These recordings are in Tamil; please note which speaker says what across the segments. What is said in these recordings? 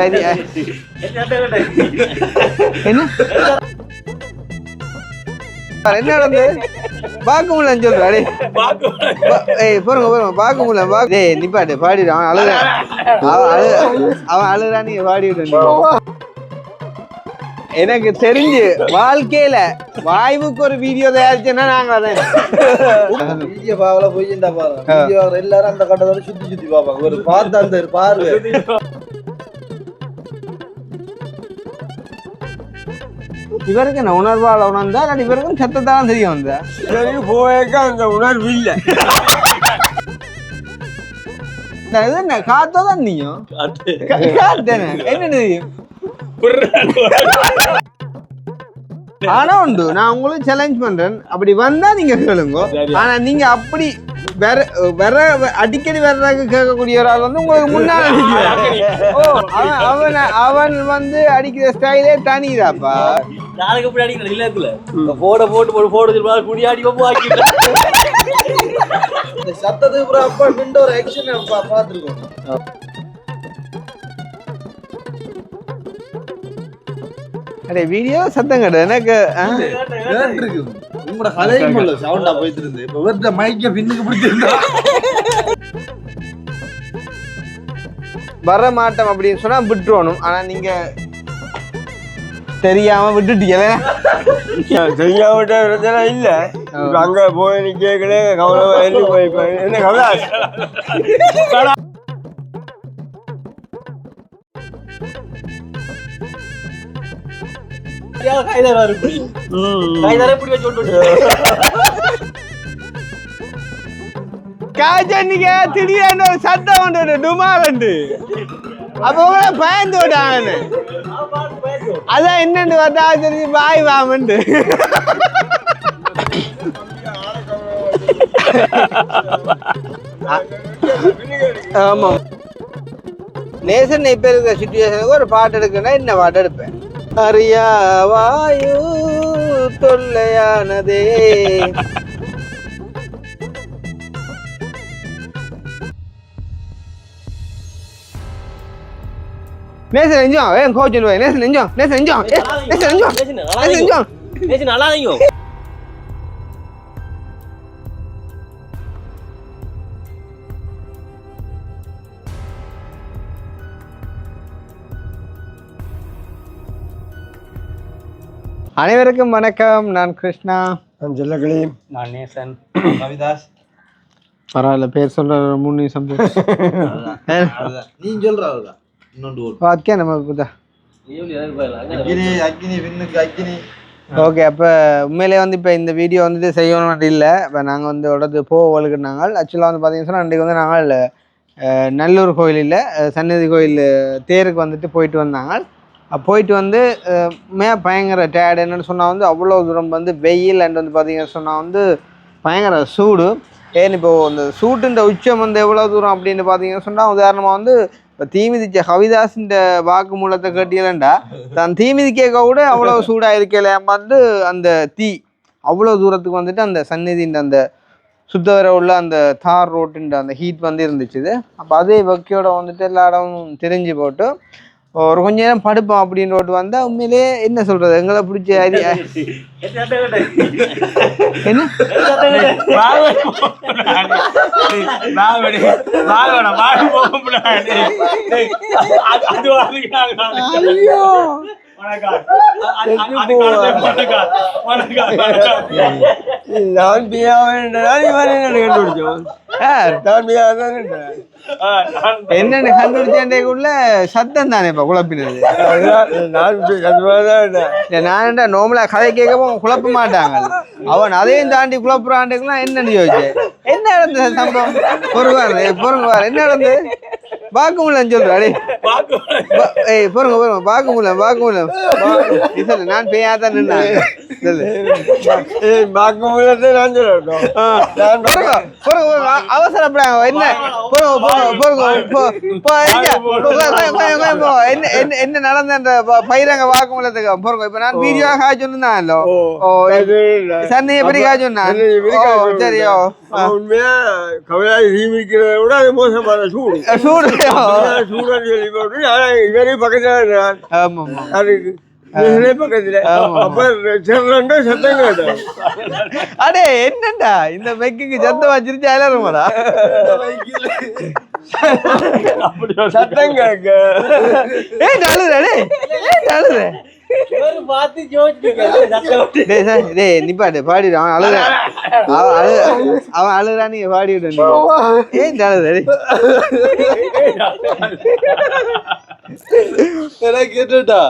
Speaker 1: என்ன என்ன நடந்து பார்க்க முடியலன்னு சொல்றாரு. போறங்க போறங்க பார்க்க முடியல. நிப்பாட்டு பாடிடு. அவன் அழுகிறான், அவன் அழுகிறான், நீங்க பாடி விட்டு. எனக்கு தெரிஞ்சு வாழ்க்கையில வாய்வுக்கு ஒரு வீடியோ தயாரிச்சேன்னா நாங்க
Speaker 2: வீடியோ பாவல போய்ண்டா பாருங்க. எல்லாரும் அந்த கட்டத்தோட சுத்தி சுத்தி பாப்பாங்க. ஒரு பார்த்து அந்த பார்வை
Speaker 1: இவருக்கு என்ன உணர்வால உணர்ந்தா இவருக்கும் சத்தத்தான் தெரியும். வந்தா
Speaker 3: போயிருக்க அந்த உணர்வு இல்லை.
Speaker 1: என்ன காத்ததான் நீயும் காத்தேன என்ன தெரியும். ஆனா உண்டு, நான் உங்களுக்கு சேலஞ்ச் பண்றேன். அப்படி வந்தா நீங்க கேளுங்க. ஆனா நீங்க அப்படி வேற அடிக்கடி வர்றதுக்கு கேட்கக்கூடிய ஒரு ஆள் வந்து உங்களுக்கு முன்னால அவன் வந்து அடிக்கிற ஸ்டைலே தனிதாப்பா.
Speaker 4: நாளைக்கு எப்படி அடிக்கிறது இல்லத்துல போட போட்டு போட குடியாடி
Speaker 2: இந்த சத்தத்துக்கு அப்புறம் அப்பா நின்ற ஒரு ஆக்ஷன் பார்த்துருக்கோம்.
Speaker 1: அடே வீடியோ சத்தம் கடை எனக்கு
Speaker 2: இருக்கு. உங்களோட கதையும் இல்ல சவுண்டா போயிட்டு இருந்து. இப்ப வெறுத மைக்க பின்னுக்கு பிடிச்சிருந்தா
Speaker 1: வர மாட்டோம் அப்படின்னு சொன்னா விட்டுறணும். ஆனா நீங்க தெரியாம விட்டுட்டீங்க.
Speaker 3: தெரியாம விட்ட இல்ல. அங்க போய் நீ கேட்கல கவலை எழுதி போய் என்ன கவலை.
Speaker 1: காய்ச்சன்னிக்க திடீர்னு ஒரு சத்தம் உண்டு டுமாரண்டு. அப்ப உங்களை பயந்து விட்டாங்க. அதான் என்னன்னு பார்த்தா தெரிஞ்சு பாய் வாமண்டு. ஆமா நேசன் இப்ப இருக்கிற சிச்சுவேஷனுக்கு ஒரு பாட்டு எடுக்கணும்னா என்ன பாட்டு எடுப்பேன்? அறியா வாயு தொல்லையானதே. நேசன் நெஞ்சம் ஏன் கோச்சு நேசன் நெஞ்சம் நேசன் நெஞ்சம் நேசன் நெஞ்சம் நேசன் நெஞ்சம்
Speaker 4: நேசன் நல்லா நீங்க
Speaker 1: அனைவருக்கும் வணக்கம். நான் கிருஷ்ணா.
Speaker 3: நான் ஜெல்லகளி.
Speaker 4: நான் நேசன்.
Speaker 2: கவிதாஸ்.
Speaker 1: பரவாயில்ல, பேர் சொல்ற 3 நிமிஷம்
Speaker 2: நீ சொல்ற அதுதான் இன்னொன்று
Speaker 1: பாக்கே நம்ம
Speaker 2: அக்னி விண்ணுக்கு அக்னி.
Speaker 1: ஓகே, அப்போ உண்மையிலே வந்து இப்போ இந்த வீடியோ வந்துட்டு செய்யணும்னு இல்லை. இப்போ நாங்கள் வந்து உடது போவலுக்குனாங்க. ஆக்சுவலாக வந்து பார்த்தீங்கன்னா சொன்னால் அன்றைக்கு வந்து நாங்கள் நல்லூர் கோயிலில் சன்னதி கோயில் தேருக்கு வந்துட்டு போயிட்டு வந்தாங்க. போயிட்டு வந்து பயங்கர டயர்டு. என்னென்னு சொன்னால் வந்து அவ்வளோ தூரம் வந்து வெயில் அண்ட் வந்து பார்த்தீங்கன்னா சொன்னால் வந்து பயங்கர சூடு. ஏன்னு இப்போது இந்த சூட்டுன்ற உச்சம் வந்து எவ்வளோ தூரம் அப்படின்னு பார்த்தீங்கன்னா சொன்னால் உதாரணமாக வந்து இப்போ தீமிதிச்ச கவிதாசின் வாக்கு மூலத்தை கட்டியலண்டா தன் தீமிதி கேட்க கூட அவ்வளோ சூடாக இருக்கல வந்து அந்த தீ அவ்வளோ தூரத்துக்கு வந்துட்டு அந்த சந்நிதின்ற அந்த சுத்தவரை உள்ள அந்த தார் ரோட்டுன்ற அந்த ஹீட் வந்து இருந்துச்சு. அப்போ அதே வக்கையோட வந்துட்டு எல்லா இடமும் தெரிஞ்சு போட்டு ஒரு கொஞ்ச நேரம் படுப்போம் அப்படின்னு ரோட்டு வந்தால் உண்மையிலே என்ன சொல்கிறது எங்களை பிடிச்ச ஐடியா என்ன என்னன்னு கண்டுபிடிச்சேன்டேக்குள்ள சத்தம் தானே இப்ப குழப்பினது. நான் நோமலா கதை கேட்கப்போ குழப்ப மாட்டாங்க. அவன் அதையும் தாண்டி குழப்புறான்டேக்குலாம் என்னன்னு யோசிச்சேன். என்ன நடந்தது சம்பவம்? பொறுங்குவார் என்ன நடந்தது? பார்க்க முடியலன்னு சொல்றாரு. பொறுங்க பார்க்க முடியல சொல்லு. நான் பேயாதான் நின்னேன்.
Speaker 3: பார்க்கும்போது நான் சொல்லட்டும்.
Speaker 1: அவசரப்படாங்க என்ன என்ன நடந்த பயிரங்க வாக்குமூலத்துக்கு பொறுங்க. இப்ப நான் வீடியோ காய்ச்சொன்னாலோ சன்னையை பற்றி காய்ச்சொன்னான். சரியோ
Speaker 3: உண்மையா கவிதாய் சீமிக்கிறத விட அது மோசமான சூடு
Speaker 1: சூடு
Speaker 3: சூடு சொல்லி போட்டு இவரே பக்கத்துல அதுக்கு பக்கத்துல அப்ப சத்தம் கேட்டேன்.
Speaker 1: அடே என்னண்டா இந்த மெக்குக்கு சத்தம் வச்சிருச்சு அயலருமாடா
Speaker 3: சத்தம் கேட்க
Speaker 1: ஏன் அழுது அழுது நிப்பாட்டு பாடிடு. அவன் அழுறான் அவன் அழுறான் நீங்க பாடிவிடு. ஏன் அழுது
Speaker 2: கேட்டுட்டா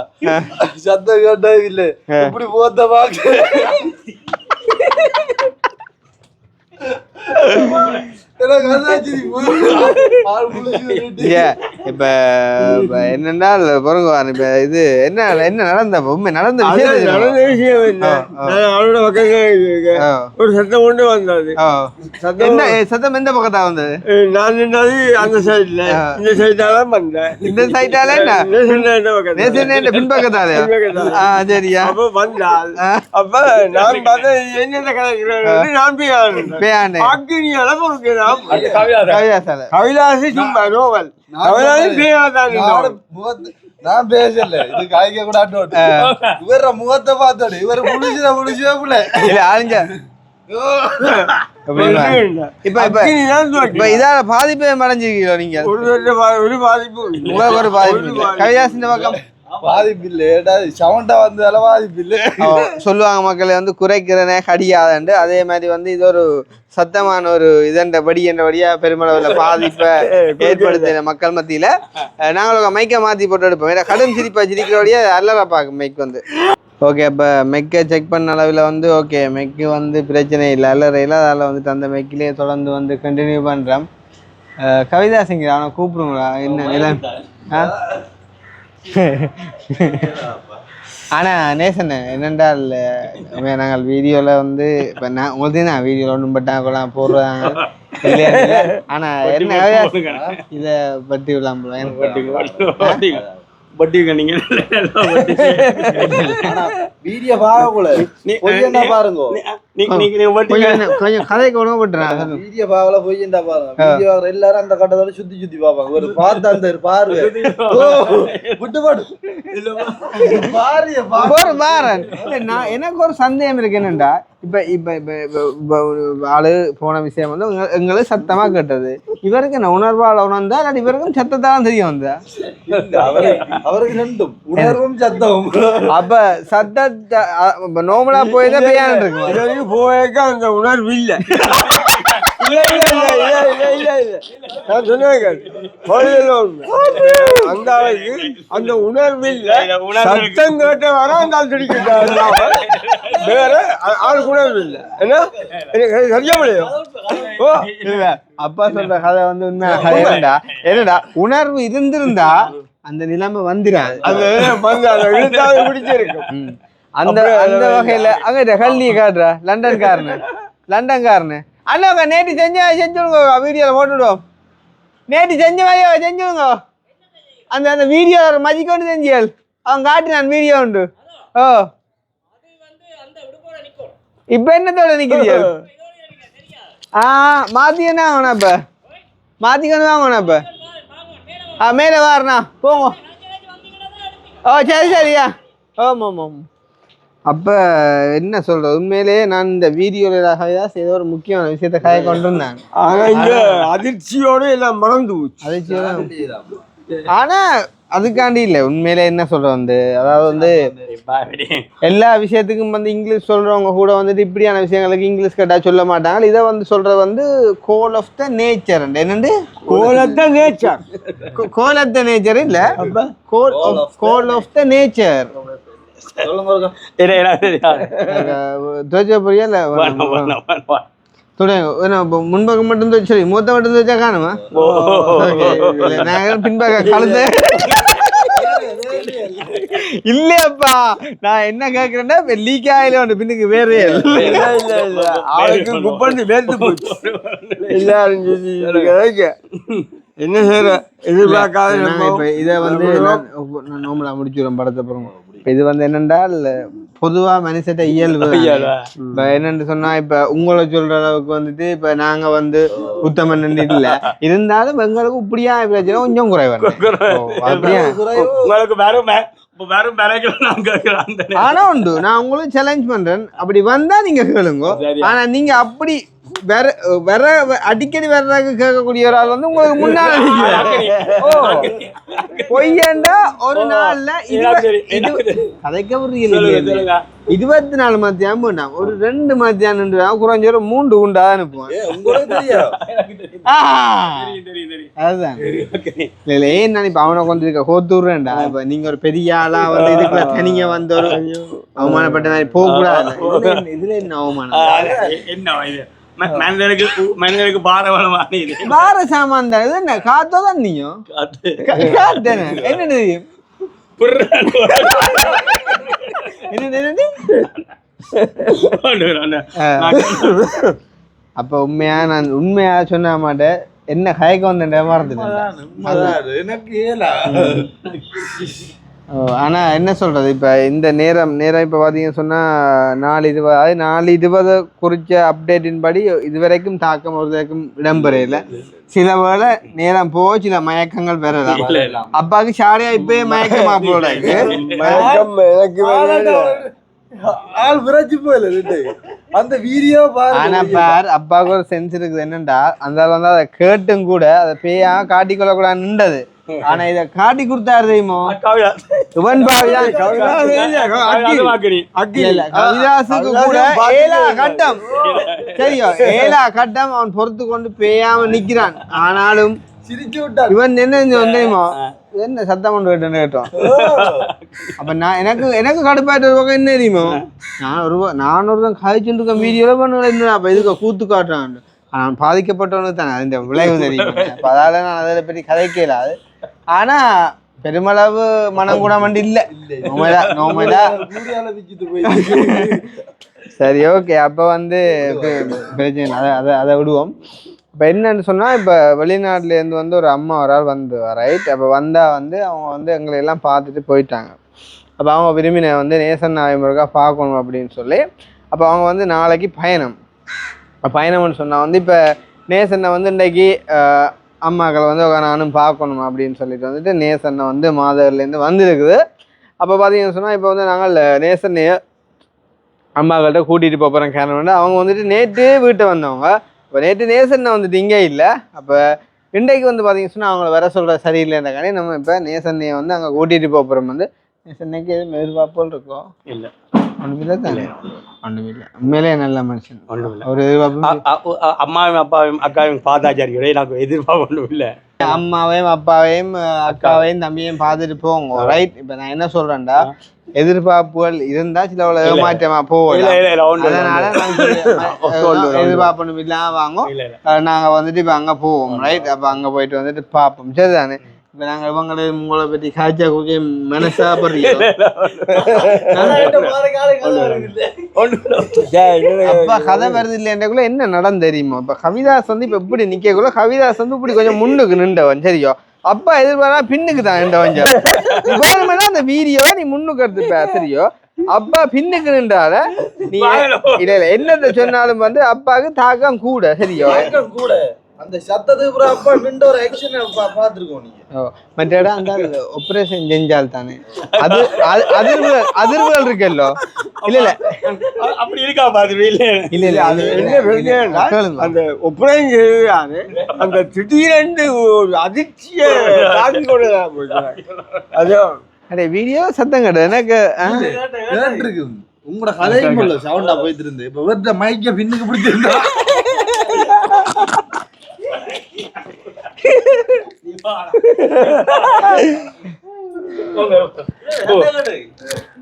Speaker 2: சத்தம் கேட்டா இல்ல இப்படி போத்த பாக்க
Speaker 1: இப்ப என்னன்னா பொருங்குவான். இப்ப இது என்ன என்ன நடந்த உண்மை நடந்த
Speaker 3: விஷயம் என்ன அவளோட பக்கத்துல ஒரு சத்தம் கொண்டு வந்தது.
Speaker 1: என்ன சத்தம் எந்த பக்கத்தா வந்தது?
Speaker 3: நான் நின்னது அந்த சைட்ல இந்த சைட்டால வந்தேன்.
Speaker 1: இந்த சைட்டால பின்பக்கத்தாலே சரியா?
Speaker 3: அப்ப வந்தால் அப்ப நான் பார்த்தேன் என்ன கதைக்கிறேன். நான் பேயாண்டேன் கவிதாசி சும்மா நோவல்
Speaker 2: நான் பேசல இது காய்க்க கூட இவர முகத்தை பார்த்தோடு இவரு முழிச்சுவே பிள்ளை
Speaker 1: ஆளுங்க. இப்ப இதால பாதிப்பே அடைஞ்சிருக்கீங்களோ நீங்க?
Speaker 3: ஒரு பாதிப்பு
Speaker 1: ஒரு பாதிப்பு கவிதாசின் பக்கம்
Speaker 2: பாதிப்பு இல்ல சவுண்டா வந்தால பாதிப்பு இல்ல
Speaker 1: சொல்லுவாங்க. மக்களை வந்து குறைக்கிறனே கடியாதண்டு. அதே மாதிரி வந்து இது ஒரு சத்தமான ஒரு இதண்டபடி என்றபடியா பெருமளவில் பாதிப்பை ஏற்படுத்தின மக்கள் மத்தியில நாங்களும் மைக்கை மாத்தி போட்டு எடுப்போம். ஏன்னா கடும் சிரிப்பா சிரிக்கிறபடியா அல்லறா பாக்கு மைக் வந்து. ஓகே இப்போ மெக்கை செக் பண்ண அளவில் வந்து ஓகே மெக்கு வந்து பிரச்சனை இல்லை அல்லறையில். அதில் வந்துட்டு அந்த மெக்கிலே தொடர்ந்து வந்து கண்டினியூ பண்ணுறோம். கவிதா சிங்கர் அவனை கூப்பிடுங்களா என்ன நிலம்? ஆனால் நேசன் என்னென்றால் நாங்கள் வீடியோவில் வந்து இப்போ நான் உங்களுக்கு தான் வீடியோவில் ஒன்றும் பட்டாங்கலாம் போடுறாங்க இல்லையா? ஆனால் என்ன இதை பற்றி விடாமல்
Speaker 2: வீடியோ பாருங்க
Speaker 1: கொஞ்சம் கதைக்கு உணவுபட்டுறேன்.
Speaker 2: வீடியோ பாவல போய் பாருங்க. வீடியோ எல்லாரும் அந்த கட்டத்தோட சுத்தி பாப்பாங்க. ஒரு பார்த்து அந்த பாரு
Speaker 1: எனக்கு ஒரு சந்தேகம் இருக்கு. என்னண்டா இப்ப இப்ப இப்ப ஆளு போன விஷயம் வந்து எங்களுக்கு சத்தமா கேட்டது. இவருக்கு என்ன உணர்வால உணர்ந்தா இல்லாட்டி இவருக்கும் சத்தத்தான் தெரிய வந்தா?
Speaker 2: அவருக்கு ரெண்டும் உணர்வும் சத்தமும்.
Speaker 1: அப்ப சத்தத்தை நோமலா போய்தான் பேயான் இருக்கு
Speaker 3: போயிருக்க அந்த உணர்வு இல்லை. அந்த அந்த உணர்வு இல்லை. சத்தம் கேட்ட வர அந்த வேற ஆள் உணர்வு இல்லை. என்ன சரியா முடியும்?
Speaker 1: அப்பா சொல்ற கதை வந்து உண்மையா? என்னடா உணர்வு இருந்திருந்தா அந்த நிலைமை வந்துடாது.
Speaker 3: அது பிடிச்சிருக்கும்.
Speaker 1: அந்த அந்த வகையில அங்க கல்வி காட்டுற லண்டன்காரனு அண்ணா நேற்று செஞ்சுடுங்க. வீடியோவில் போட்டுவிடுவோம். நேற்று செஞ்ச மாதிரியா செஞ்சுடுங்க. அந்த அந்த வீடியோ மதிக்கொண்டு செஞ்சியல் அவன் காட்டினான் வீடியோ உண்டு. ஓ இப்ப என்னத்தோட நிக்கிறீங்க? மாத்திக்கணும் வாங்கண்ணா. இப்ப மாத்திக்கணும் வாங்கண்ணா. இப்ப மேலே வாரணா போங்க. ஓ சரி சரியா. ஆமாம் ஆமாம். அப்போ என்ன சொல்கிறது, உண்மையிலேயே நான் இந்த வீடியோவில் ஏதோ ஒரு முக்கியமான விஷயத்தை காய கொண்டு வந்தேன்.
Speaker 3: ஆனால் இந்த அதிர்ச்சியோடு எல்லாம் மறந்து போச்சு.
Speaker 1: அதிர்ச்சியோட ஆனால் அதுக்காண்டி இல்லை. உண்மையிலே என்ன சொல்கிறது வந்து, அதாவது வந்து எல்லா விஷயத்துக்கும் வந்து இங்கிலீஷ் சொல்கிறவங்க கூட வந்துட்டு இப்படியான விஷயங்களுக்கு இங்கிலீஷ் கேட்டால் சொல்ல மாட்டாங்க. இதை வந்து சொல்கிறது வந்து கோல் ஆஃப் த நேச்சர். என்னண்டு
Speaker 3: goal of the nature?
Speaker 1: Goal of the nature இல்லை, கோல் ஆஃப் த நேச்சர். முன்பக்கம் மட்டும் சரி மூத்த மட்டும் வச்சா காணுமா? பின்பக்க கழுத்து இல்லையப்பா நான் என்ன கேக்குறேன்னா லீக் ஆயில ஒன்று பின்னுக்கு வேறே
Speaker 3: இல்ல அவளுக்கு குப்பந்து வேர்த்து போச்சு எல்லாரும் சொல்லி என்ன செய்யற எதிர்பார்க்காத
Speaker 1: இப்ப இதை வந்து நான் நோம்பலா முடிச்சுடுறோம் படத்தை அப்புறம் இப்ப இது வந்து என்னென்றால் பொதுவா மனுஷட்ட இயல்பு இப்ப என்னன்னு சொன்னா இப்ப உங்களை சொல்ற அளவுக்கு வந்துட்டு இப்ப நாங்க வந்து உத்தமன் இல்ல இருந்தாலும் எங்களுக்கு இப்படியா பிரச்சனை கொஞ்சம் குறைவா அப்படியா
Speaker 4: உங்களுக்கு வெறும்
Speaker 1: ஆனா உண்டு நான் உங்களுக்கு சேலஞ்ச் பண்றேன் அப்படி வந்தா நீங்க கேளுங்க ஆனா நீங்க அப்படி வேற வேற அடிக்கடி வர்றதுக்கு கேட்கக்கூடிய ஒரு ஆள் வந்து உங்களுக்கு முன்னால பொய்யண்டா ஒரு நாள்ல கதைக்க புரியல 24 மத்தியானம் வேண்டாம் ஒரு 2 மத்தியானம் குறைஞ்ச ஒரு 3 உண்டா அனுப்புவேன் அதுதான் இல்ல ஏன் நான் இப்ப அவனை கொண்டு இருக்க கோத்துறேன்டா இப்ப நீங்க ஒரு பெரிய ஆளா வந்து இதுக்குள்ள தனிங்க வந்து ஒரு அவமானப்பட்ட மாதிரி போக கூடாது இதுல என்ன அவமானம்
Speaker 4: என்ன மனிதனுக்கு பார
Speaker 1: சாமான் தான் இது என்ன காத்தோ தான் நீயும் காத்தேன என்ன தெரியும் அப்ப உண்மையா சொன்ன மாட்டேன் என்ன கயக்க வந்தேன் மறந்துட்டேன்
Speaker 2: எனக்கு
Speaker 1: ஆனா என்ன சொல்றது இப்ப இந்த நேரம் இப்ப பாத்தீங்கன்னு சொன்னா 4:20 குறிச்ச அப்டேட்டின் படி இதுவரைக்கும் தாக்கம் ஒருவரைக்கும் இடம்பெறையில சில வேளை நேரம் போக சில மயக்கங்கள் பெறலாம் அப்பாவுக்கு ஷாடியா இப்பயே மயக்கமா போல
Speaker 2: ஆள் விரைச்சு போயில அந்த வீடியோ
Speaker 1: ஆனா பார் அப்பாவுக்கு ஒரு சென்ஸ் இருக்குது என்னண்டா அந்த வந்து அதை கேட்டும் கூட அதை பேயா காட்டிக்கொள்ள கூட நின்றது ஆனா இத காட்டி கொடுத்தாரு தெரியுமோ இவன் கவிதாசுக்கு கூட 7 கட்டம் சரியோ 7 கட்டம் அவன் பொறுத்து கொண்டு பேயாம நிக்கிறான் ஆனாலும் இவன் என்ன தெரியுமோ என்ன சத்தம் கொண்டு கேட்டோம் அப்ப நான் எனக்கு கடுப்பாயிட்டு என்ன தெரியுமோ நான் ஒருத்தன் கழிச்சுட்டு இருக்க வீடியோல பண்ணுவேன் அப்ப இதுக்கு கூத்து காட்டுறான் நான் பாதிக்கப்பட்டவனுக்கு தானே அந்த விளைவு தெரியும் அப்ப அதால நான் அதை பற்றி கதைக்கலாது ஆனா பெருமளவு மனம் கூட மண்டி இல்ல நோமலா சரி ஓகே அப்ப வந்து பிரச்சனை அதை விடுவோம் இப்போ என்னன்னு சொன்னால் இப்போ வெளிநாட்டிலேருந்து வந்து ஒரு அம்மா ஒரு ஆள் வந்து ரைட் அப்போ வந்தால் வந்து அவங்க வந்து எங்களை எல்லாம் பார்த்துட்டு போயிட்டாங்க அப்போ அவங்க விரும்பின வந்து நேசன் நாயமுருகா பார்க்கணும் அப்படின்னு சொல்லி அப்போ அவங்க வந்து நாளைக்கு பயணம்னு சொன்னால் வந்து இப்போ நேசனை வந்து இன்றைக்கி அம்மாக்களை வந்து நானும் பார்க்கணும் அப்படின்னு சொல்லிட்டு வந்துட்டு நேசனை வந்து மாதவர்லேருந்து வந்துருக்குது அப்போ பார்த்தீங்கன்னு சொன்னால் இப்போ வந்து நாங்கள் நேசனை அம்மாக்கள்கிட்ட கூட்டிகிட்டு போகிறோம் கேரளம் வந்து அவங்க வந்துட்டு நேற்று வீட்டை வந்தவங்க இப்போ நேற்று நேசனை வந்துட்டு இங்கே இல்லை அப்போ இன்றைக்கு வந்து பார்த்தீங்கன்னு சொன்னால் அவங்கள வர சொல்கிற சரியில்லைன்றக்கானே நம்ம இப்போ நேசனையை வந்து அங்கே கூட்டிகிட்டு போகிறோம் வந்து நேசனைக்கு எதுவும் எதிர்பார்ப்போல் இருக்கோம்
Speaker 4: இல்லை
Speaker 1: ஒன்றுமில்லை தானே ஒன்றுமில்லை உண்மையிலே நல்ல மனுஷன் ஒரு எதிர்பார்ப்பு
Speaker 4: அம்மாவையும் அப்பாவையும் அக்காவையும் பார்த்தாச்சாரியோட எனக்கு எதிர்பார்ப்பு ஒன்றும் இல்லை
Speaker 1: அம்மாவையும் அப்பாவையும் அக்காவையும் தம்பியையும் பார்த்துட்டு போங்க ரைட் இப்போ நான் என்ன சொல்கிறேன்டா எதிர்பார்ப்புகள் இருந்தா சில ஏமாற்றமா போவோம் அதனால எதிர்பார்ப்பு இல்லாம வாங்கும் நாங்க வந்துட்டு இப்ப அங்க போவோம் ரைட் அப்ப அங்க போயிட்டு வந்துட்டு பார்ப்போம் சரிதானே இப்ப நாங்க இவங்களை உங்களை பத்தி காய்ச்சா குக்கி மனசா படுறீங்க அப்ப கதை வருது இல்லைன்றக்குள்ள என்ன நடந்து தெரியுமா இப்ப கவிதாஸ் வந்து இப்ப எப்படி நிக்கக்குள்ள கவிதாஸ் வந்து இப்படி கொஞ்சம் முன்னுக்கு நின்றவன் சரியோ அப்பா எதிர்பாரா பின்னுக்கு தான் நின்றவன் அந்த வீடியோவை நீ முன்னுக்கு எடுத்து பேசுறியோ அப்பா பின்னுக்கு நின்றால நீ இல்ல என்னத்தை சொன்னாலும் வந்து அப்பாவுக்கு தாக்கம் கூட சரியோ
Speaker 2: கூட அந்த சத்தத்துக்கு அப்பா நின்ற ஒரு ஆக்ஷன் பார்த்துருக்கோம் நீங்க
Speaker 1: மற்ற இடம் அந்த ஆபரேஷன் செஞ்சால் தானே அது அதிர்வுகள் இருக்குல்ல இல்ல
Speaker 4: அப்படி இருக்கா பாத்து
Speaker 1: இல்ல
Speaker 3: அது என்ன அந்த ஆபரேஷன் செய்யாது அந்த திடீரென்று அதிர்ச்சியை தாக்கி கொண்டு அது
Speaker 1: அடே வீடியோ சத்தம் கிடையாது எனக்கு
Speaker 2: இருக்கு உங்களோட கதையும் இல்ல சவுண்டா போயிட்டு இருந்து இப்ப வெறுத்த மைக்க பின்னுக்கு பிடிச்சிருந்தா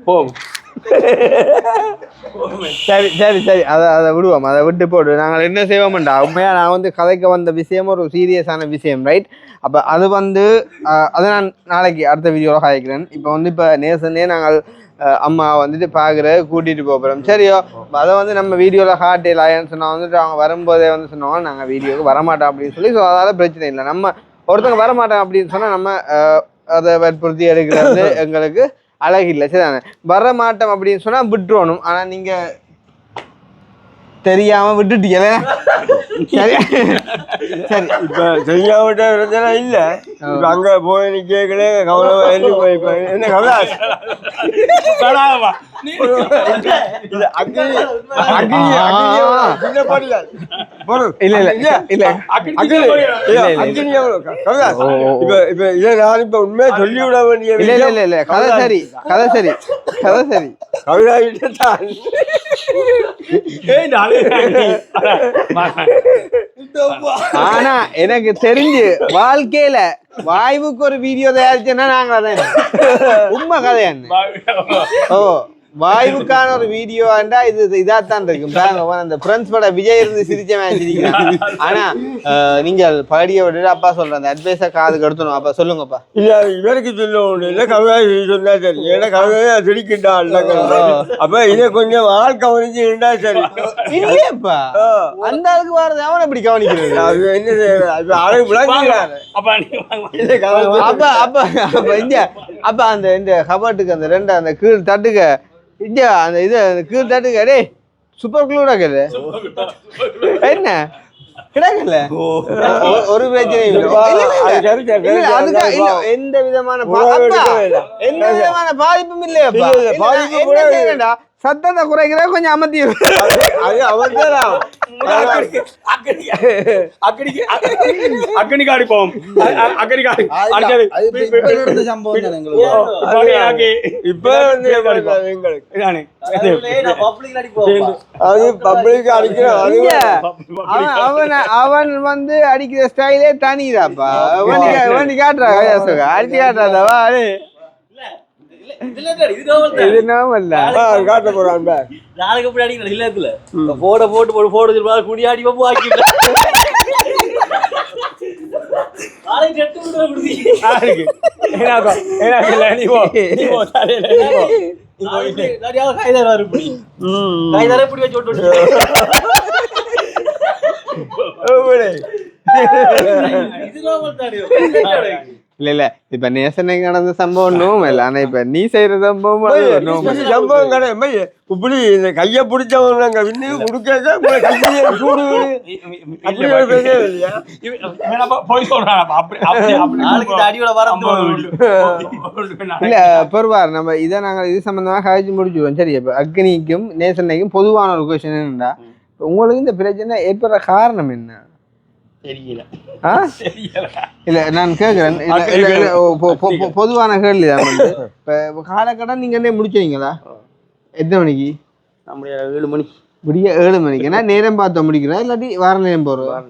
Speaker 4: போ
Speaker 1: சரி சரி சரி அதை விடுவோம், அதை விட்டு போடு. நாங்கள் என்ன செய்வோம்டா, உண்மையாக நான் வந்து கதைக்க வந்த விஷயம் ஒரு சீரியஸான விஷயம், ரைட்? அப்போ அது வந்து அதை நான் நாளைக்கு அடுத்த வீடியோவில் காய்க்கிறேன். இப்போ வந்து இப்போ நேசனே நாங்கள் அம்மா வந்துட்டு பார்க்குற கூட்டிகிட்டு போகிறோம், சரியோ? அதை வந்து நம்ம வீடியோவில் காட்டலான்னு சொன்னால் வந்துட்டு அவங்க வரும்போதே வந்து சொன்னாங்க நாங்கள் வீடியோவுக்கு வரமாட்டோம் அப்படின்னு சொல்லி. ஸோ அதால் பிரச்சனை இல்லை. நம்ம ஒருத்தவங்க வரமாட்டோம் அப்படின்னு சொன்னால் நம்ம அதை வற்புறுத்தி எடுக்கிறது எங்களுக்கு அழகில்லை, சரிதானே? வர மாட்டோம் அப்படின்னு சொன்னா விட்டுறணும். ஆனா நீங்க தெரியாம விட்டுட்டீங்களே. சரி சரி,
Speaker 3: இப்ப தெரியாமட்ட பிரச்சனை இல்ல. இப்ப அங்க போய் நிக்கல கவனமா எழுதி போய் என்ன கவலை உண்மையா சொல்லி விட வேண்டிய
Speaker 1: கதை சரி கதை சரி கதை சரி
Speaker 3: கவிதாதான்
Speaker 1: ஆனா எனக்கு தெரிஞ்சு வாழ்க்கையில வாய்வுக்கு ஒரு வீடியோ தயாரிச்சேன்னா நாங்க அதான் உண்மை கதை என்ன. ஓ, வாய்வுக்கான ஒரு வீடியோண்டா இது இதாத்தான் இருக்கும். அந்த ஃப்ரெண்ட்ஸ் பட விஜய் இருந்து சிரிச்சவன் சிரிக்கிறான். ஆனா நீங்கள் படிய விட்டுட்டு அப்பா சொல்ற அந்த அட்வைஸா காதுக்கு எடுத்தணும். அப்பா சொல்லுங்கப்பா.
Speaker 3: இல்ல இவருக்கு சொல்ல ஒண்ணு இல்ல, கவிதா சொன்னா சரி. ஏன்னா கவிதையா சிரிக்கிட்டா அப்ப இதை கொஞ்சம் ஆள் கவனிச்சுட்டா சரி.
Speaker 1: இல்லையப்பா, அந்த ஆளுக்கு வரது அவன் எப்படி கவனிக்கிறது?
Speaker 3: அது என்ன ஆளு விளங்குறாரு.
Speaker 1: அப்ப அப்ப அப்ப இங்க அப்ப அந்த இந்த கபாட்டுக்கு அந்த ரெண்டு அந்த கீழ் தட்டுக்க இங்க அந்த இது கீழ் தட்டுக்க டேய் சூப்பர் க்ளூடா கேளு என்ன கிடக்கல ஒரு பிரச்சனையும் எந்த விதமான பாதிப்பும் இல்லையாப்பா. சத்தத்தை குறைக்கிற கொஞ்சம் அமர்த்தி
Speaker 4: அக்கனிக்காடி போவோம். அக்கனிக்காடி
Speaker 3: இப்ப
Speaker 1: அவன் வந்து அடிக்கிற ஸ்டைலே தனிதாப்பா. காட்டுறா அடிச்சு காட்டுறாதவா அது
Speaker 3: காட்ட போறான்.
Speaker 4: நாளைக்கு எப்படி அடிக்கல இல்லத்துல போட போட்டு போட்டு போட குடியாடி பப்பு ஆக்கிட்டு
Speaker 1: இல்ல இல்ல இப்ப நேசனுக்கு நடந்த சம்பவம் ஒன்றும் இல்லை. ஆனா இப்ப நீ செய்யற சம்பவம்
Speaker 3: சம்பவம் கிடையாது. இப்படி இந்த கைய பிடிச்சவங்க
Speaker 1: இல்ல பெறுவார். நம்ம இதை நாங்க இது சம்பந்தமா காய்ச்சி முடிச்சுடுவோம். சரி, இப்ப அக்னிக்கும் நேசனைக்கும் பொதுவான ஒரு கொஸ்டின் என்னன்னா, உங்களுக்கு இந்த பிரச்சனை ஏற்படுற காரணம் என்ன? இல்ல நான் கேக்குறேன், பொதுவான கேள்வி தான். இப்ப காலக்கட்டம் நீங்க என்ன முடிச்சீங்களா? எத்தனை மணிக்கு?
Speaker 4: 7 மணி
Speaker 1: விடிய 7 மணிக்கு. ஏன்னா நேரம் பார்த்து முடிக்கிறேன் இல்லாட்டி வார நேரம் போறோம்?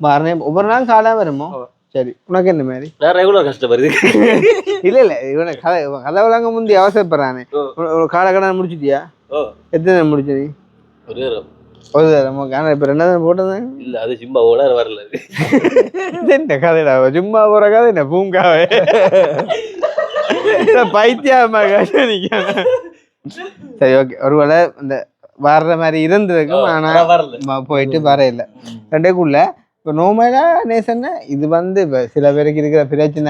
Speaker 1: வார நேரம் ஒவ்வொரு நாள் காலம் வருமோ? சரி, உனக்கு என்ன மாதிரி
Speaker 4: ரெகுலர் கஷ்டப்படுது?
Speaker 1: இல்ல இல்ல இவனை கதை விளங்க முந்தி அவசரப்படுறானே. காலக்கட்டம் முடிச்சுட்டியா? எத்தனை முடிச்ச நீ? ஒரு தரம். ஆனா இப்ப 2 போட்டது
Speaker 4: இல்ல, அது சும்மா ஓட வரல.
Speaker 1: என்ன கதைடா சும்மா போற கதை? என்ன பூங்காவே பைத்தியமா கதை. சரி, ஓகே. ஒருவேளை இந்த வர்ற மாதிரி இருந்திருக்கும், ஆனா போயிட்டு வர இல்லை. ரெண்டேக்குள்ள இப்போ நோமலா நேசன்னா இது வந்து இப்போ சில பேருக்கு இருக்கிற பிரச்சனை.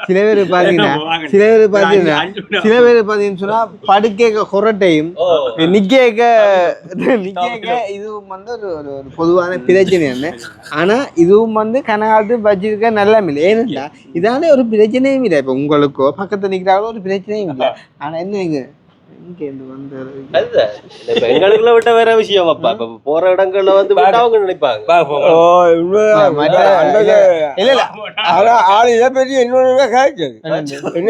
Speaker 1: சில பேர் பார்த்தீங்கன்னு சொன்னா படுக்க கொரட்டையும் நிக்க இதுவும் வந்து ஒரு பொதுவான பிரச்சனை என்ன. ஆனா இதுவும் வந்து கனகாலத்து வச்சிருக்க நல்லா இல்லை. ஏன்னா இதாலே ஒரு பிரச்சனையும் இல்லை. இப்போ உங்களுக்கோ பக்கத்துல நிக்கிறாங்களோ ஒரு பிரச்சனையும் இல்லை. ஆனா என்ன
Speaker 4: எங்களுக்குள்ள விட்ட வேற விஷயம். அப்பா இப்ப போற இடங்கள்ல வந்து அவங்க நினைப்பாங்க
Speaker 3: ஆள் இதை பற்றி இன்னொரு காய்ச்சது என்ன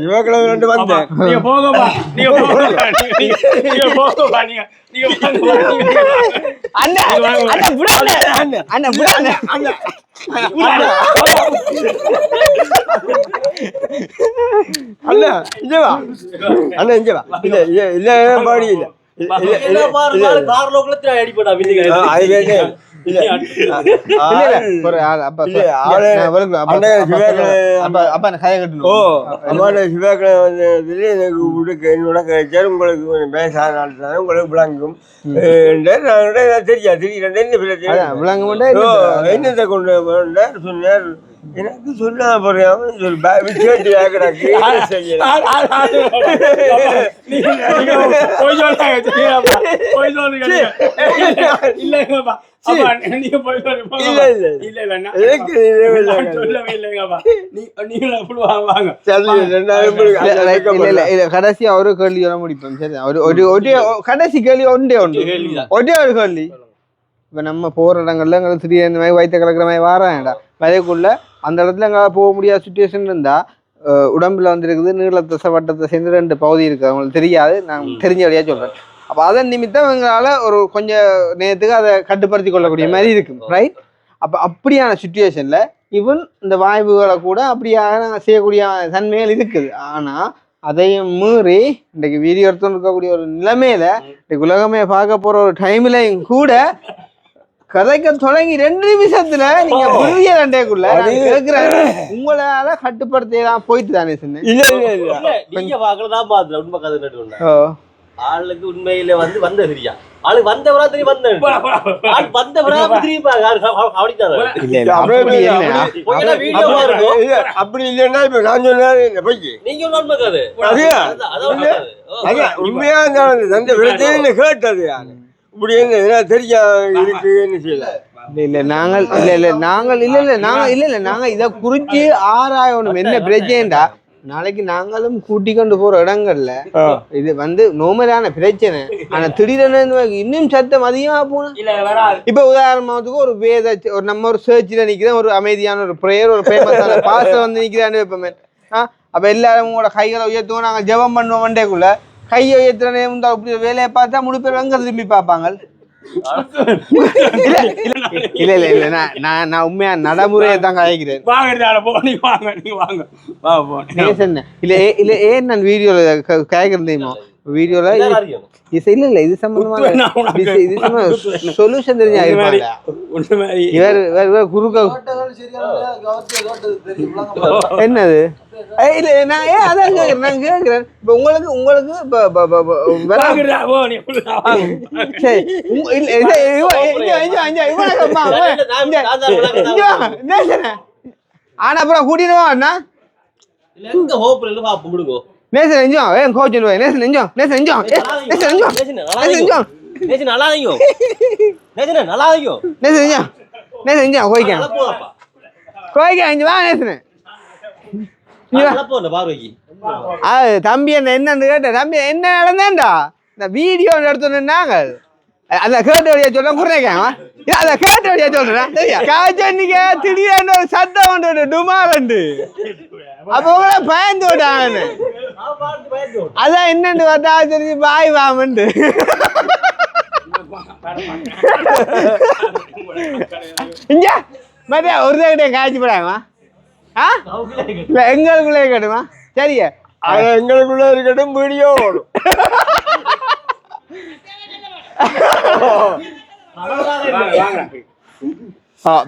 Speaker 3: சிவக்கிழமை 2 வந்தேன். அண்ணா இங்க வா அண்ணா இங்க வா இல்ல பாடி இல்ல
Speaker 4: கார் லோக்கத்துல அடிப்படா பில்லிங் உங்களுக்கு பேசாத உங்களுக்கு விளங்கும் என்னத்தை கொண்டு சொன்னார் எனக்கு சொன்னா
Speaker 1: கடைசி ஒரு கேள்வி முடிப்போம் சரி கடைசி கேள்வி ஒன்றே ஒரே ஒரு கேள்வி இப்ப நம்ம போற இடங்கள்ல எங்களுக்கு திடீர்னு இந்த மாதிரி வயிற்று கலக்கிற மாதிரி வாராங்கடா வரைக்குள்ள அந்த இடத்துல எங்களால் போக முடியாத சுச்சுவேஷன் இருந்தா உடம்புல வந்துருக்குது நீளத்தை வட்டத்தை சேர்ந்து 2 பகுதி இருக்குது அவங்களுக்கு தெரியாது நான் தெரிஞ்ச வழியா சொல்றேன் அப்போ அதன் நிமித்தம் எங்களால் ஒரு கொஞ்சம் நேரத்துக்கு அதை கட்டுப்படுத்தி கொள்ளக்கூடிய மாதிரி இருக்கும் ரைட் அப்போ அப்படியான சுச்சுவேஷன்ல ஈவன் இந்த வாய்ப்புகளை கூட அப்படியாக செய்யக்கூடிய தன்மைகள் இருக்குது ஆனா அதையும் மீறி இன்றைக்கு வீடியோ எடுத்து இருக்கக்கூடிய ஒரு நிலைமையில இன்றைக்கு உலகமே பார்க்க போற ஒரு டைம்லையும் கூட கதைக்க தொடங்கி 2 நிமிஷத்துல நீங்க புதிய தண்டைக்குள்ள உங்களால கட்டுப்படுத்தலாம் போயிட்டு தானே சொன்னேன்
Speaker 4: நீங்க பாக்கலதான் பாத்துல உண்மை கதை ஆளுக்கு உண்மையில வந்த சரியா ஆளு வந்தவரா திரும்பி வந்தவரா
Speaker 3: அப்படி இல்லைன்னா இப்ப நான் சொன்னேன்
Speaker 4: நீங்க உண்மை கதை
Speaker 3: உண்மையா இருந்தாலும் கேட்டது இப்படி என்ன தெரியா இருக்குன்னு சொல்லல
Speaker 1: இல்ல நாங்க இத குறிச்சு ஆராயணும் என்ன பிரச்சனைடா நாளைக்கு நாங்களும் கூட்டி கொண்டு போற இடங்கள்ல இது நோமலான பிரச்சனை ஆனா திடீரென இன்னும் சத்தம் அதிகமா போனா இப்ப உதாரணத்துக்கு ஒரு ஒரு நம்ம ஒரு சர்ச்சில் நிக்கிறேன் ஒரு அமைதியான ஒரு பிரேயர் ஒரு ஃபேமஸான பாஸ்டர் நிக்கிறான்னு வைப்போமே அப்ப எல்லாரும் உங்களோட கைகளை உயர்த்துவோம் நாங்க ஜெபம் பண்ணுவோம் மண்டேக்குள்ள கையை உயர்த்துறனே அப்படி வேலையை பார்த்தா முழு பேர் எங்க திரும்பி பார்ப்பாங்க இல்ல நான் உண்மையா நடைமுறையை தான் கதைக்கிறேன் இல்ல ஏன் நான் வீடியோல கதைக்கிறேன் தெரியுமா வீடியோல இல்ல இது சம்பந்தமா சொல்யூஷன் தெரிஞ்சா இவர் குறுக்க என்னது இல்ல நான் அதான் கேக்குறேன் நான் கேக்குறேன் இப்ப உங்களுக்கு ஆனா அப்புறம் கூட்டிடுவா அண்ணா நேசன் நெஞ்சம் ஏன் கோச்சு நேசன் நெஞ்சம் நேசன் நெஞ்சம் நேசன் நெஞ்சம் நேசன் நெஞ்சம் நேசன் நெஞ்சம் கோய்க்கான் இங்க வா நேசன் தம்பி என்னன்னு கேட்ட தம்பி என்ன நடந்தேன்டா இந்த வீடியோ எடுத்துனாங்க அந்த கேட்ட வழியா சொல்றேன் குறைக்காங்க அத கேட்ட வழியா சொல்றேன் காய்ச்சன்னிக்க திடீர்னு ஒரு சத்தம் உண்டு டுமாரண்டு அப்ப உங்களை பயந்து விட்டாங்க அதான் என்னன்னு பார்த்தா தெரிஞ்சு பாய் வாமண்டு இங்க மத்தியா ஒரு தகிட்டே காய்ச்சி போடாமா இல்ல எங்களுக்குள்ளே இருக்கட்டுமா சரியா
Speaker 3: எங்களுக்குள்ள இருக்கட்டும் வீடியோ ஓடும்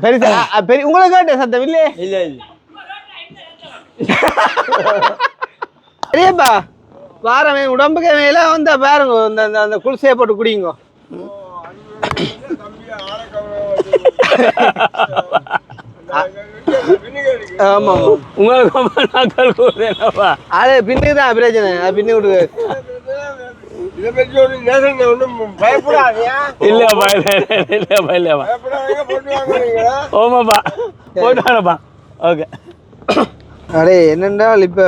Speaker 1: பெருசா உங்களுக்கு கேட்ட சத்தம் இல்லையே
Speaker 3: இல்ல
Speaker 1: சரியாப்பா வாரமே உடம்புக்கு மேல வந்தா பாருங்க அந்த குளிசையை போட்டு குடிங்க ஆமா உங்களுக்கு அது பின்னுக்குதான் பிரச்சனை அது பின்னு விடுது அடே என்னென்றால் இப்ப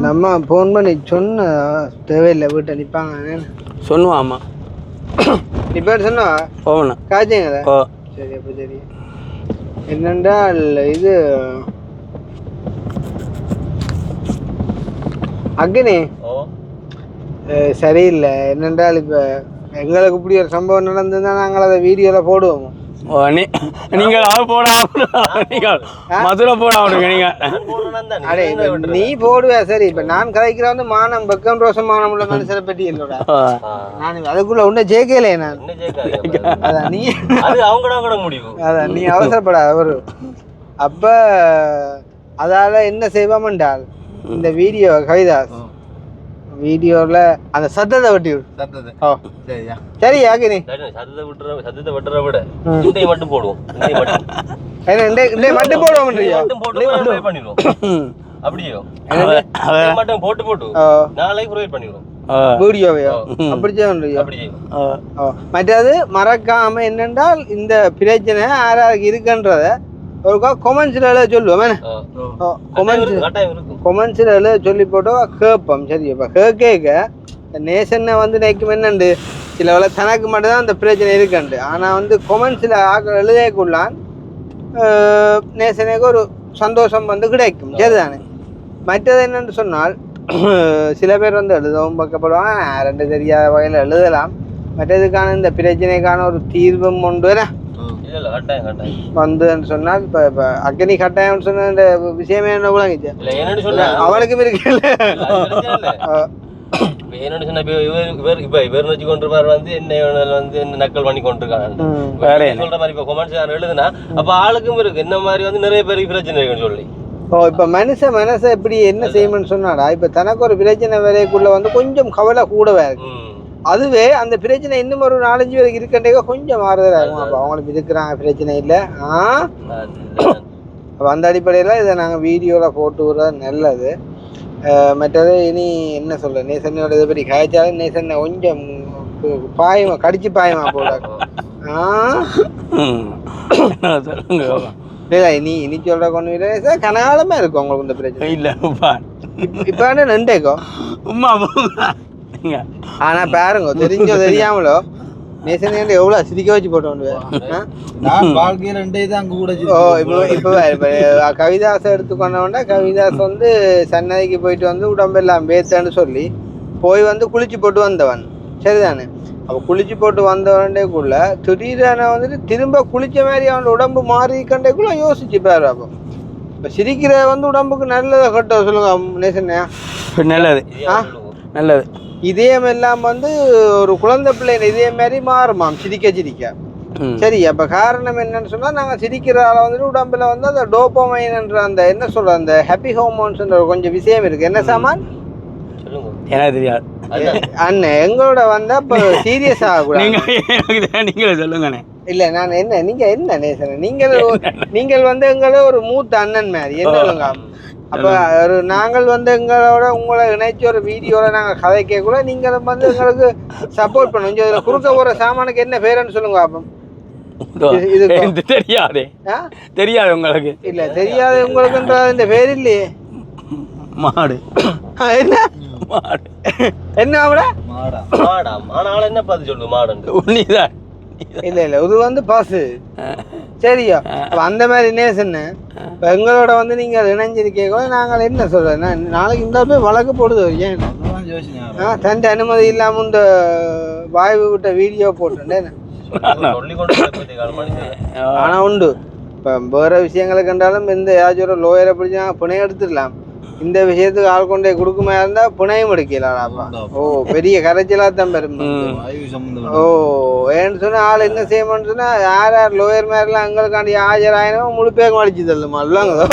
Speaker 1: நம்ம போன் பண்ணி சொன்ன தேவையில்லை வீட்டை நிப்பாங்க
Speaker 5: சொன்னுவாமா
Speaker 1: இப்ப சொன்னா
Speaker 5: போகணும்
Speaker 1: காய்ச்சிங்க சரி அப்ப சரி என்னென்றால் இது அக்னி சரியில்லை என்னென்றால் இப்ப எங்களுக்கு இப்படி ஒரு சம்பவம் நடந்ததுன்னா நாங்கள் அதை வீடியோல போடுவோம்
Speaker 5: நீங்கள் அது போட நீங்கள் மதுரை போட விடுங்க நீங்கள்.
Speaker 1: அடே இப்ப நீ போடுவே சரி. இப்ப நான் கதைக்கிற வந்து மானம் பக்கம் ரோசம் மானம் உள்ள மனுஷனை பற்றி இல்லடா. நான் அதுக்குள்ள உன்ன ஜேகேலே நான். அதான் நீ
Speaker 4: அது அவங்க முடிவு.
Speaker 1: அதான் நீ அவசரப்படாத ஒரு. அப்ப அதால என்ன செய்வோம்ண்டால் இந்த வீடியோ கவிதாஸ் வீடியோல அந்த சத்தத்தை வெட்டி விடு. சரி ஆகினி
Speaker 4: சத்தத்தை விட்டுற விட இண்டை மட்டும் போடுவோம்.
Speaker 1: மட்டும் போடுவோம்
Speaker 4: பண்ணிடுவோம். அப்படியோ மட்டும் போட்டு நாளைக்கு ப்ரொவைட் பண்ணிடுவோம்
Speaker 1: வீடியோவையோ. அப்படி மற்றது மறக்காம என்னென்றால் இந்த பிரச்சனை யாராருக்கு இருக்குன்றத ஒரு கொமெண்ட்ஸ்ல சொல்லுவோம். கொமெண்ட்ஸ்ல சொல்லி போட்டோ கேட்போம். சரி இப்போ கேட்க நேசனை வந்து நினைக்கும் என்னண்டு சில வேலை தனக்கு மட்டும்தான் அந்த பிரச்சனை இருக்குண்டு. ஆனால் வந்து கொமெண்ட்ஸில் ஆக்கள் எழுதக்குள்ளான் நேசனுக்கு ஒரு சந்தோஷம் வந்து கிடைக்கும். சரிதானே. மற்றது என்னென்னு சொன்னால் சில பேர் வந்து எழுதவும் பக்கப்படுவாங்க. ரெண்டு தெரியாத வகையில் எழுதலாம். மற்றதுக்கான இந்த பிரச்சனைக்கான ஒரு தீர்வும் உண்டு வந்துன்னு சொன்னால் இப்ப அக்னி கட்டாயம் சொன்ன இந்த விஷயமே என்ன விளங்கிச்சு அவனுக்கும் இருக்குல்ல.
Speaker 4: என்னன்னு சொன்னா இவர் வச்சு கொண்டிருப்பார் வந்து என்ன நக்கல் பண்ணி கொண்டிருக்காங்க சொல்ற மாதிரி இப்ப கொமெண்ட்ஸ் எழுதுனா அப்ப ஆளுக்கும் இருக்கு என்ன மாதிரி வந்து நிறைய பேருக்கு பிரச்சனை இருக்குன்னு சொல்லி.
Speaker 1: இப்ப மனசை எப்படி என்ன செய்யணும்னு சொன்னாடா இப்ப தனக்கு ஒரு பிரச்சனை வரைக்குள்ள வந்து கொஞ்சம் கவலை கூடவே இருக்கு. அதுவே அந்த பிரச்சனை இன்னும் ஒரு 4-5 பேருக்கு இருக்கண்டே கொஞ்சம் மாறுதல் ஆகும். அப்போ அவங்களுக்கு இருக்கிறாங்க பிரச்சனை இல்லை. அப்போ அந்த அடிப்படையில் இதை நாங்கள் வீடியோவில் போட்டு விடுறது நல்லது. மற்றது இனி என்ன சொல்ல நேசனோட இதை பற்றி காய்ச்சாலும் நேசனை கொஞ்சம் பாயமா கடிச்சு பாயமா போட. இல்லை இனி சொல்கிற கொண்டு கனகாலமாக இருக்கும் உங்களுக்கு இந்த பிரச்சனை
Speaker 5: இல்லை.
Speaker 1: இப்போ நண்டேக்கோ ஆனா பாருங்க தெரிஞ்சோ தெரியாமலோ நேசன் எவ்வளவு சிரிக்க வச்சு போட்டோம். இப்ப கவிதாசை எடுத்துக்கொண்டோம்னா கவிதாஸ் வந்து சன்னதிக்கு போயிட்டு வந்து உடம்பெல்லாம் பேத்தன்னு சொல்லி போய் வந்து குளிச்சு போட்டு வந்தவன். சரிதானே. அப்ப குளிச்சு போட்டு வந்தவன்டேக்குள்ள திடீரென வந்துட்டு திரும்ப குளிச்ச மாதிரி அவன் உடம்பு மாறிக்கண்டேக்குள்ள யோசிச்சு பாரு. அப்போ இப்ப சிரிக்கிற வந்து உடம்புக்கு நல்லதை கட்ட சொல்லுங்க நேசன்யா.
Speaker 5: நல்லது நல்லது.
Speaker 1: இதயம் எல்லாம் வந்து ஒரு குழந்தை பிள்ளைங்க இதே மாதிரி மாறுமாம் சிரிக்க. சரி அப்ப காரணம் என்னன்னு சொன்னா நாங்க சிரிக்கிறதால வந்துட்டு உடம்புல வந்து அந்த டோபமைன்ன்ற அந்த என்ன சொல்ற அந்த ஹாப்பி ஹார்மோன்ஸ்ன்ற கொஞ்சம் விஷயம் இருக்கு. என்ன சாமான்
Speaker 5: எனக்கு தெரியாது
Speaker 1: அண்ணன் எங்களோட வந்தா இப்ப சீரியஸ்
Speaker 5: ஆகக்கூடாது. நீங்களே சொல்லுங்கண்ணே.
Speaker 1: இல்ல நான் என்ன நீங்க என்ன நேசன நீங்கள் வந்து எங்களோட ஒரு மூத்த அண்ணன் மாதிரி என்ன சொல்லுங்க. அப்போ ஒரு நாங்கள் வந்து எங்களோட உங்களை இணைச்சி ஒரு வீடியோவில் நாங்கள் கதைக்க கூட நீங்களும் வந்து எங்களுக்கு சப்போர்ட் பண்ணுவோம். இதில் குறுக்க போகிற சாமானுக்கு என்ன பேருன்னு சொல்லுங்க. அப்போ
Speaker 5: இது தெரியாது தெரியாது உங்களுக்கு.
Speaker 1: இல்லை தெரியாது உங்களுக்குன்ற இந்த பேர் இல்லையே.
Speaker 5: மாடு
Speaker 1: என்ன மாடு என்ன அவட
Speaker 4: மாடா என்ன பார்த்து சொல்லு மாடு
Speaker 5: உண்மைதான்.
Speaker 1: இல்லை இது வந்து பாசு. சரியா அந்த மாதிரி நேசன்னு இப்போ எங்களோட வந்து நீங்கள் இணைஞ்சிருக்கீங்க. நாங்கள் என்ன சொல்கிறோம் நாளைக்கு இந்த போய் வழக்கு போடுது. ஏன் தன் அனுமதி இல்லாமல் இந்த வாய்வு விட்ட வீடியோ போட்டேன். ஆனால் உண்டு இப்போ வேறு விஷயங்களை கண்டாலும் இந்த ஏதாச்சும் ஒரு லோயரை பிடிச்சி நாங்கள் புனை எடுத்துடலாம். இந்த விஷயத்துக்கு ஆள் கொண்டே கொடுக்குமா இருந்தா புனையும் எடுக்கலாம்ப்பா. ஓ பெரிய கரைச்சலா தான் பெரும். ஓ ஏன்னு சொன்னா ஆள் என்ன செய்யணும்னு சொன்னா யார் லோயர் மாதிரிலாம் எங்களுக்காண்டி ஆஜராயிரம் முழு பேகம் அடிச்சு தள்ளுமா இல்லைங்க.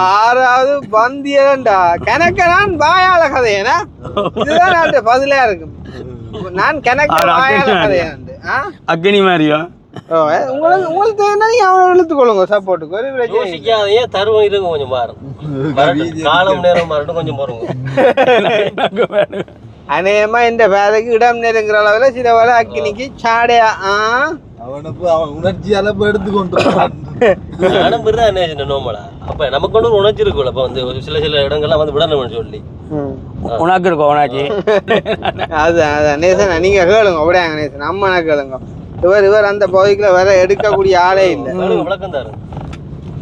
Speaker 1: ஆறாவது பந்தியண்டா கணக்கனான் வாயாள கதையனா இதுதான் பதிலா இருக்கு. நான் கணக்கு வாயாள கதையாண்டு
Speaker 5: அக்னி மாதிரியோ
Speaker 1: உங்களுக்கு அவனை இழுத்துக்கொள்ளுங்க சப்போர்ட்டுக்கு.
Speaker 4: யோசிக்காதையே தருவம் இருங்க கொஞ்சம் பாருங்க காலம் நேரம் மாறட்டும் கொஞ்சம் போறோங்க.
Speaker 1: அநேகமா இந்த வேலைக்கு இடம் நேரங்கிற அளவுல சில வேலை அக்கினிக்கு சாடையா
Speaker 2: உணர்ச்சி அளவு எடுத்துக்கொண்டு
Speaker 4: நோமலா அப்ப நமக்கு கொண்டு உணர்ச்சி இருக்குல்ல. அப்ப வந்து சில இடங்கள்லாம் வந்து விடணும்னு சொல்லி
Speaker 5: உனக்கு இருக்கும் உணர்ச்சி.
Speaker 1: அதான் நேசனா நீங்க கேளுங்க அப்படியாங்க நேசன் அம்மனா கேளுங்க. இவர் அந்த பகுதிக்குள்ள வர எடுக்கக்கூடிய ஆளே இல்லை.
Speaker 4: விளக்கம் தாரு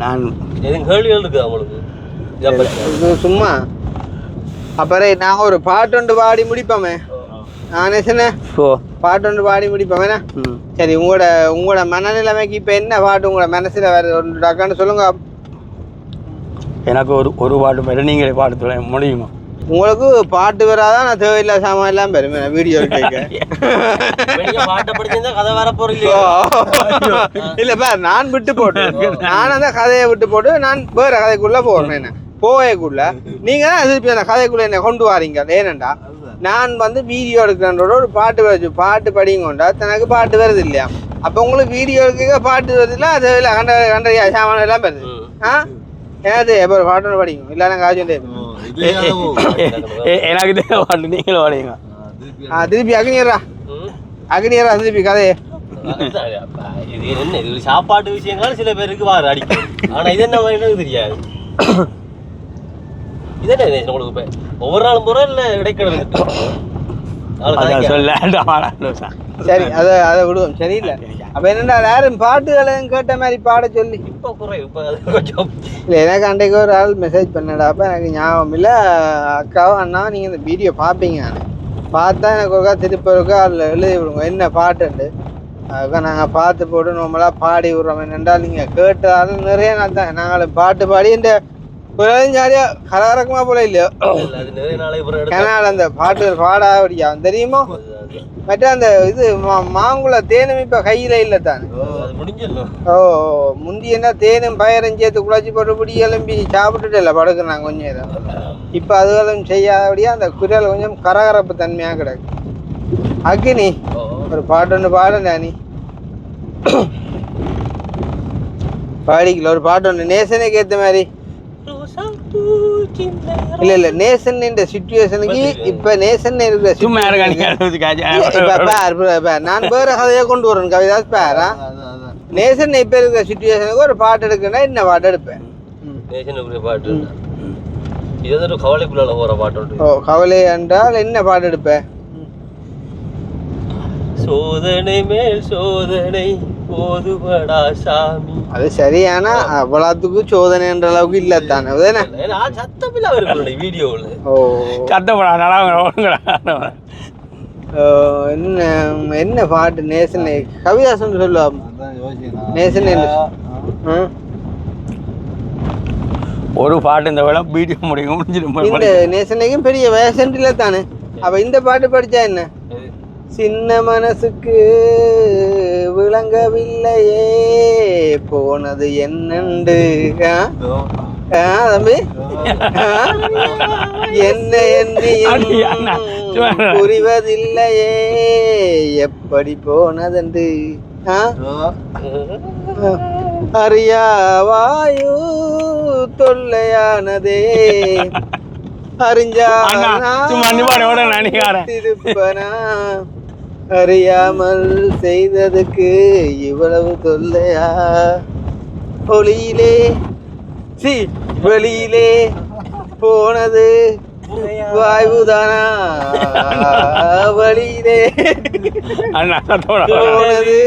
Speaker 5: நான்
Speaker 4: எதுவும் கேள்விகள் இருக்கு அவங்களுக்கு
Speaker 1: சும்மா. அப்புறம் நாங்கள் ஒரு பாட்டு ஒன்று பாடி முடிப்போமே. நேசனே
Speaker 5: ஓ
Speaker 1: பாட்டு ஒன்று பாடி முடிப்பேன் வேணா சரி உங்களோட மனநிலைமைக்கு இப்போ என்ன பாட்டு உங்களோட மனசில் வேறு ஒன்று டாக்கான்னு சொல்லுங்க.
Speaker 5: எனக்கு ஒரு பாட்டு பேர் நீங்களே பாட்டு சொல்ல முடியுமா?
Speaker 1: உங்களுக்கு பாட்டு வராதான் நான் தேவையில்லா சாமான் எல்லாம் பெருமை வீடியோ கேட்க
Speaker 4: பாட்டை படிச்சிருந்தா கதை வர போறீங்க.
Speaker 1: இல்லப்பா நான் விட்டு போட்டு நான் அந்த கதையை விட்டு போட்டு நான் வேற கதைக்குள்ள போறேன். என்ன போயக்குள்ள நீங்க தான் திருப்பி அந்த கதைக்குள்ள என்ன கொண்டு வாரீங்க. ஏனண்டா நான் வந்து வீடியோ எடுக்கிறேன்றோட ஒரு பாட்டு வச்சு பாட்டு படிங்கொண்டா தனக்கு பாட்டு வருது இல்லையா? அப்போ உங்களுக்கு வீடியோ எடுக்க பாட்டு வருது இல்லை அது இல்லை கண்ட சாமான் எல்லாம் வருது. ஏதாவது எப்போ பாட்டு படிக்கும் இல்லை காய்ச்சி
Speaker 5: எனக்கு பாட்டு நீங்களும் பாடுங்க.
Speaker 1: திருப்பி அக்னியரா திருப்பி கதையை
Speaker 4: இது என்ன இது சாப்பாட்டு விஷயங்கள் சில பேருக்கு வார அடிக்கும். ஆனா இது என்ன எனக்கு தெரியாது. இது என்ன உங்களுக்கு ஒவ்வொரு நாளும் போற இல்ல இடைக்கிழமை
Speaker 1: சரி அதை விடுவோம் சரியில்லை. அப்ப என்னடா யாரும் பாட்டுகளை கேட்ட மாதிரி பாட சொல்லி
Speaker 4: இப்போ குறைவு இப்போ கொஞ்சம்
Speaker 1: இல்லை எனக்கு அன்றைக்கு ஒரு ஆள் மெசேஜ் பண்ணடாப்ப எனக்கு ஞாபகம் இல்லை. அக்காவும் அண்ணாவும் நீங்கள் இந்த வீடியோ பார்ப்பீங்க பார்த்தா எனக்கு ஒருக்கா திருப்பி ஒருக்கா அதில் எழுதி விடுங்க என்ன பாட்டுண்டு. அதுக்காக நாங்கள் பார்த்து போட்டு நம்மளாக பாடி விட்றோம். என்னென்றால் நீங்கள் கேட்டாலும் நிறைய நாள் தான் நாங்கள் பாட்டு பாடி இந்த ஜாலியா கரகரக்கமா போல இல்லையோ கனால் அந்த பாட்டு பாடாடியா தெரியுமோ? மற்ற அந்த இது மாங்குள தேனும் இப்ப கையில இல்ல தானே. ஓ முந்தி என்ன தேனும் பயரும் சேர்த்து குழச்சி போட்டு பிடி எலும்பி சாப்பிட்டுட்டு இல்லை படுக்குறாங்க கொஞ்சம் இதை. இப்ப அதுகளும் செய்யாதபடியா அந்த குரல் கொஞ்சம் கரகரப்பு தன்மையா கிடக்கு. அக்னி ஒரு பாட்டு ஒன்று பாடுண்டா நீ பாடிக்கல ஒரு பாட்டு ஒன்று நேசனுக்கு ஏற்ற மாதிரி. இல்ல நேசன் என்ற சிச்சுவேஷனுக்கு இப்ப நேசன் நான் வேற கதையை கொண்டு வரேன் கவிதாஸ் பேரா. நேசன் இப்ப இருக்கிற சிச்சுவேஷனுக்கு ஒரு பாட்டு எடுக்கணும்னா என்ன பாட்டு எடுப்பேன்?
Speaker 4: பாட்டு இது கவலைக்குள்ள போற பாட்டு.
Speaker 1: ஓ கவலை என்றால் என்ன பாட்டு எடுப்பேன்?
Speaker 4: சோதனை மேல் சோதனை போதுபடா சாமி.
Speaker 1: அது சரியான அவ்வளவுக்கு சோதனை என்ற அளவுக்கு இல்ல தானே
Speaker 4: சத்தமில்ல அவருக்கு வீடியோவில்.
Speaker 1: ஓ
Speaker 5: சத்தப்படா
Speaker 1: என்ன என்ன பாட்டு நேசன் கவிதாசன் சொல்லுவா நேசன்
Speaker 5: ஒரு பாட்டு இந்த வேலை வீடியோ முடிஞ்சிடும்.
Speaker 1: இந்த நேசனைக்கும் பெரிய வயசன்றில தானே. அப்ப இந்த பாட்டு படிச்சா என்ன? சின்ன மனசுக்கு விளங்கவில்லையே போனது என்னண்டு தம்பி என்ன என்ன புரிவதில்லையே எப்படி போனதென்று அறியா வாயு தொல்லையானதே அறிஞ்சா திருப்பனா அறியாமல் செய்ததுக்கு இவ்வளவு தொல்லையா ஒளியிலே வெளியிலே போனது வாய்வுதானா வழியிலே போனது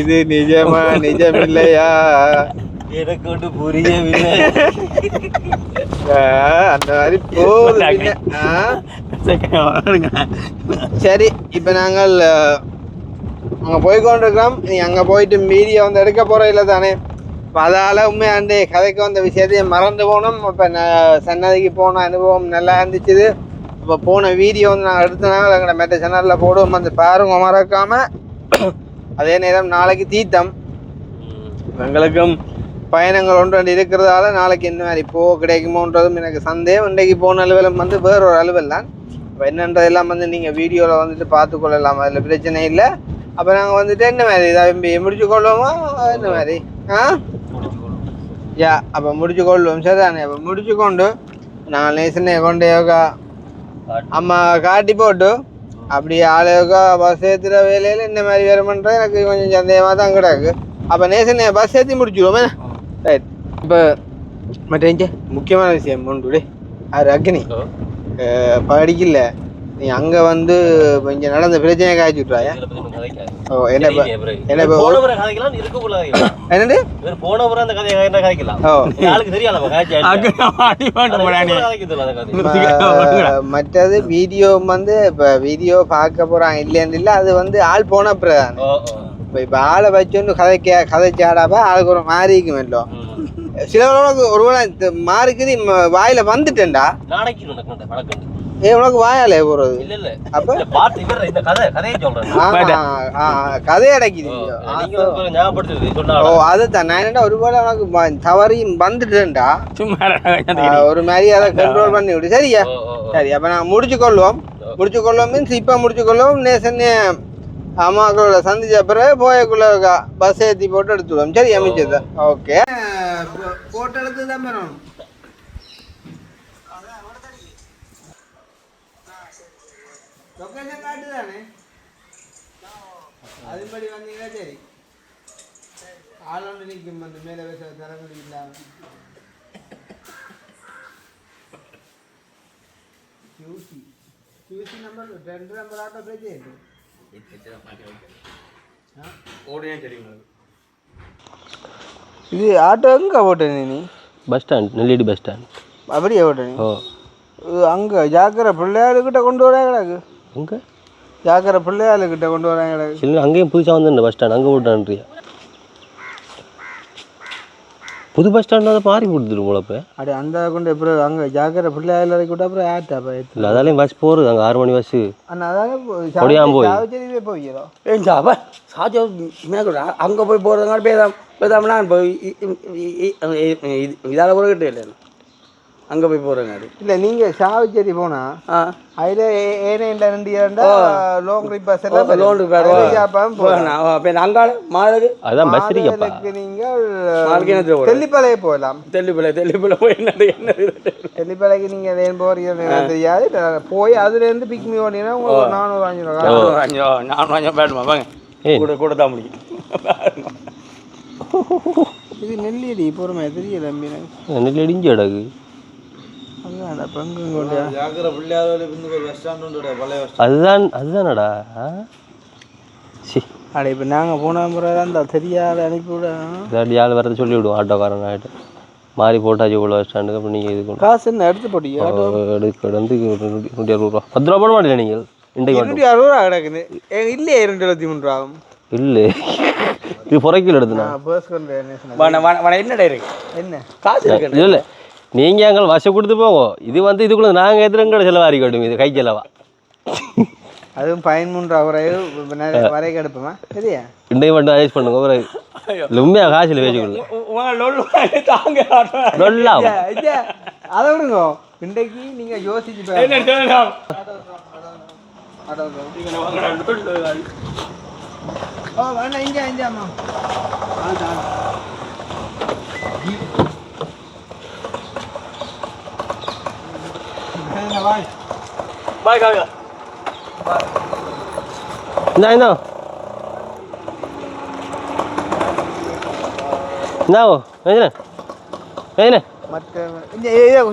Speaker 1: இது நிஜமா நிஜமில்லையா
Speaker 4: எனக்கு ஒன்று புரியவில்லை.
Speaker 1: அந்த மாதிரி போகுது. சரி இப்ப நாங்கள் அங்க போய்கொண்டிருக்கிறோம். நீ அங்க போயிட்டு வீடியோ வந்து எடுக்க போற இல்லை தானே. இப்போ அதால உண்மையாண்டே கதைக்கு வந்த விஷயத்தையும் மறந்து போனோம். இப்போ சன்னதிக்கு போன அனுபவம் நல்லா இருந்துச்சு. இப்போ போன வீடியோ வந்து நாங்கள் எடுத்தனால எங்களோட மெட்ட சேனலில் போடுவோம். அந்த பாருங்க மறக்காம. அதே நேரம் நாளைக்கு தீர்த்தம் எங்களுக்கும் பயணங்கள் ஒன்று இருக்கிறதால நாளைக்கு என்ன மாதிரி கிடைக்குமோன்றதும் எனக்கு சந்தேகம். இன்றைக்கு போன அலுவலம் வந்து வேறொரு அலுவல் தான். இப்போ என்னன்றதெல்லாம் வந்து நீங்கள் வீடியோவில் வந்துட்டு பார்த்துக்கொள்ளலாம். அதில் பிரச்சனை இல்லை. அப்போ நாங்கள் வந்துட்டு என்ன மாதிரி இதாக முடிச்சு கொள்வோமா என்ன மாதிரி யா அப்போ முடிச்சு கொள்வோம். சரிதானே? அப்போ முடிச்சு கொண்டு நாங்கள் நேசனை கொண்டு யோகா அம்மா காட்டி போட்டு அப்படியே ஆளுக்கா பஸ் ஏற்றுற வேலையில் இந்த மாதிரி வேறு பண்ணுறது எனக்கு கொஞ்சம் சந்தேகமாக தான் கிடக்கு. அப்போ நேசனை பஸ் ஏற்றி முடிச்சுடுவோமே. ரைட். இப்போ மற்ற முக்கியமான விஷயம் ஒன்று அது அக்னி படிக்கல நீ அங்க வந்து இங்க நடந்த பிரச்சனையை காய்ச்சி விட்டுறாயா? ஓ என்ன என்ன
Speaker 4: போன முறை கதைக்கலாம் இருக்கக்குள்ள
Speaker 1: என்னது
Speaker 4: போன முறை அந்த கதையை கதைக்கலாம்.
Speaker 1: ஓ
Speaker 4: ஆளுக்கு தெரியாத
Speaker 1: மற்றது வீடியோ வந்து இப்ப வீடியோ பார்க்க போறாங்க இல்லைன்னு இல்லை, அது வந்து ஆள் போன அப்புறம் இப்ப ஆளை வச்சோன்னு கதைச்சாடாப்ப ஆளுக்கு ஒரு மாறி இருக்கும் இல்லை. சிலவர்களுக்கு ஒருவேளை மாறிக்குது வாயில வந்துட்டேன்டா உனக்கு வாயாலே போறது அப்ப கதை அடைக்குது. ஓ அதுதான் நான் என்னடா ஒருவேளை உனக்கு தவறியும் வந்துட்டேன்டா ஒரு மாதிரி அதை கண்ட்ரோல் பண்ணி விடு. சரியா சரி அப்ப நான் முடிச்சு கொள்வோம் மீன்ஸ் இப்ப முடிச்சு கொள்வோம். நேசன் அம்மாக்களோட சந்திச்ச பிறகு போயக்குள்ள பஸ் ஏற்றி போட்டு எடுத்துடுவோம். சரி அமைச்சது ஓகே போட்டு எடுத்து தான் பண்ணணும். லொக்கேஷன் காட்டு தானே அதுபடி வந்தீங்கன்னா சரி. ஆளொன்று நிற்கும் அந்த மேலே பேச தரங்குடி இல்லாமல் QC number 2 number auto page இது ஆட்டோ எங்கே போட்ட நீ?
Speaker 4: Bus stand Nelliady bus stand
Speaker 1: அப்படியே போட்ட நீ? அங்கே ஜாக்கிர பிள்ளையாளுக்கிட்ட கொண்டு வராங்க கிடக்கு.
Speaker 4: அங்கே
Speaker 1: ஜாக்கிர பிள்ளையாளுக்கிட்ட கொண்டு வராங்க கிடக்கு.
Speaker 4: இல்லை அங்கேயும் புதுசாக வந்து பஸ் ஸ்டாண்ட் அங்கே போட்டான்றியா? புது பஸ் ஸ்டாண்ட் அதை மாறி கொடுத்துட்டு போலப்ப
Speaker 1: அப்படியே அந்த கொண்டு அப்புறம் அங்கே ஜாக்கிர பிள்ளையாள் விட்ட அப்புறம் ஆட்டாப்பா
Speaker 4: இல்லை அதாலையும் பஸ் போகிறது அங்கே 6 மணி பஸ்ஸு
Speaker 1: அண்ணா அதால சாவச்சேரியே போய்க்கிறோம்.
Speaker 2: அப்போ சாஜா அங்கே போய் போகிறதுனால பேசாமனா இப்போ இதால் கூட கிட்டே இல்லை அங்கே போய் போகிறேங்க. அது
Speaker 1: இல்லை நீங்கள் சாவச்சேரி போனால் அதில் ஏனையில் 2 இரண்டா லாங் ட்ரிப் பஸ் எல்லாம்
Speaker 2: லோன் போகணும். அங்கால மாலுக்கு
Speaker 4: அதுதான் பஸ் இருக்கு.
Speaker 1: நீங்கள் தெல்லிப்பாளையே போகலாம்.
Speaker 2: தெல்லிப்பாளை போய் என்ன
Speaker 1: தெல்லிப்பாளைக்கு நீங்கள் ஏன் போகிறீங்க தெரியாது. போய் அதுலேருந்து பிக் மீ ஓடினா உங்களுக்கு 400
Speaker 2: பேட்டுமா வாங்க கூட தான் முடியும்.
Speaker 1: இது நெல்லியடி பொறுமை தெரியல
Speaker 4: நெல்லியடி இஞ்சி அடகு அதுதான் அதுதானடா.
Speaker 1: அட இப்போ நாங்கள் போன முறை தான் தெரியாத அனுப்பிவிட
Speaker 4: ஆள் வரது சொல்லி விடுவோம் ஆட்டோக்காரன் ஆகிட்டு மாறி போட்டாச்சு இவ்வளோ பஸ் ஸ்டாண்டுக்கு. அப்போ நீங்கள்
Speaker 1: காசு என்ன எடுத்து போட்டீங்க?
Speaker 4: எடுக்க வந்து 160 ரூபா 10 ரூபா போட மாட்டேங்க நீங்கள்.
Speaker 1: 260 ரூபா கிடக்குது இல்லையே 223 ரூபா
Speaker 4: இல்லை இது புறக்கில் எடுத்துனா
Speaker 2: என்னடா இருக்கு
Speaker 1: என்ன
Speaker 2: காசு இருக்கு
Speaker 4: இல்லை இல்லை நீங்கள் எங்கள் வசம் கொடுத்து போவோம். இது வந்து இதுக்குள்ள நாங்கள் எதிரங்கட செலவாரி கட்டும். இது கை செலவா
Speaker 1: அதுவும் 13 வரை கெடுப்போமா சரியா?
Speaker 4: இன்றைக்கு மட்டும் அட்ஜஸ்ட் பண்ணுங்க. ஒரு உண்மையாக காசில் பேசிக்கொள்ள
Speaker 1: அதை விடுங்க. இன்றைக்கு நீங்கள் யோசிச்சு வேணாம் இங்கே இஞ்சாமா
Speaker 2: பாய் காக்கா
Speaker 4: என்ன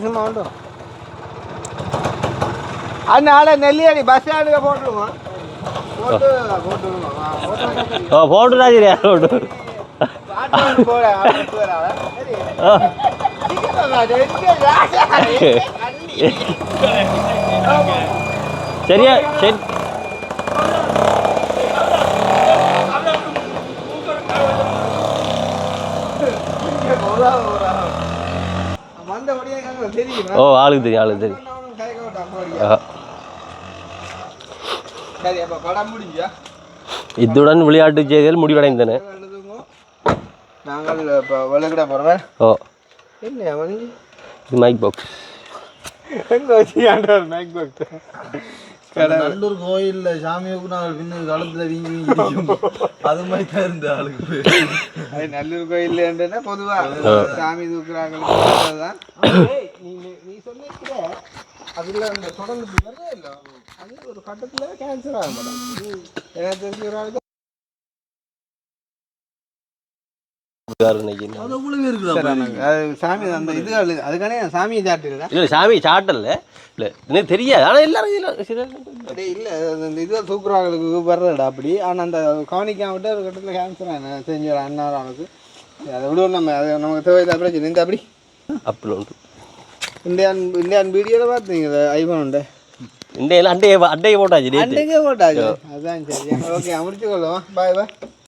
Speaker 1: சும்மா உண்டு அதனால நெல்லியடி பஸ் ஸ்டாண்டுக்கு போட்டுருவோம்.
Speaker 4: போட்டுடாதீரா போட்டு சரியா சரி ஓ ஆளுக்கு தெரியும் இத்துடன் விளையாட்டு செய்திகள் முடிவடைந்தன.
Speaker 1: நாங்கள் இப்போ விளக்கிட போகிறோம்.
Speaker 4: ஓ
Speaker 1: என்ன
Speaker 4: இது மைக் பாக்ஸ்
Speaker 1: எங்கே வச்சு மைக் பாக்ஸ்
Speaker 2: நல்லூர் கோயில்ல சாமியோக்கு நாங்கள் பின்ன காலத்துல வீங்கி அது மாதிரி தான் இருந்த ஆளுக்கு.
Speaker 1: அது நல்லூர் கோயில் என்றா பொதுவாக சாமி தூக்குறாங்க தான். நீ சொல்லிக்கிற அதில் அந்த தொடர்ந்து வரவே இல்லை. அது ஒரு கட்டத்தில் கேன்சர் ஆக மாட்டாங்க. என்ன தெரிஞ்சு
Speaker 2: அது அவ்வளவு இருக்குது
Speaker 1: அது சாமி அந்த இது அதுக்கானே சாமியை சாட்டில்ல
Speaker 4: இல்ல சாமி சாட்டல்ல இல்ல எனக்கு தெரியாது ஆனா எல்லாரும்
Speaker 1: இல்லை அந்த இது தூக்குறாங்களுக்கு வர்றடா அப்படி ஆனால் அந்த கவனிக்காம விட்டு ஒரு கட்டத்தில் கேன்சர் செஞ்சு ஒரு அண்ணாவுக்கு அதை விடுவோம் நம்ம அது நமக்கு தேவையில்லை பிரச்சனை இந்த அப்படி
Speaker 4: அப்படி உண்டு
Speaker 1: இந்தியான் வீடியோவில் பார்த்தீங்க ஐஃபோன் உண்டு
Speaker 4: அண்டையை போட்டாச்சு
Speaker 1: அன்றைக்கே போட்டாச்சு அதான் சரி ஓகே முடிச்சு கொள்ளுவோம் பாய் பாய்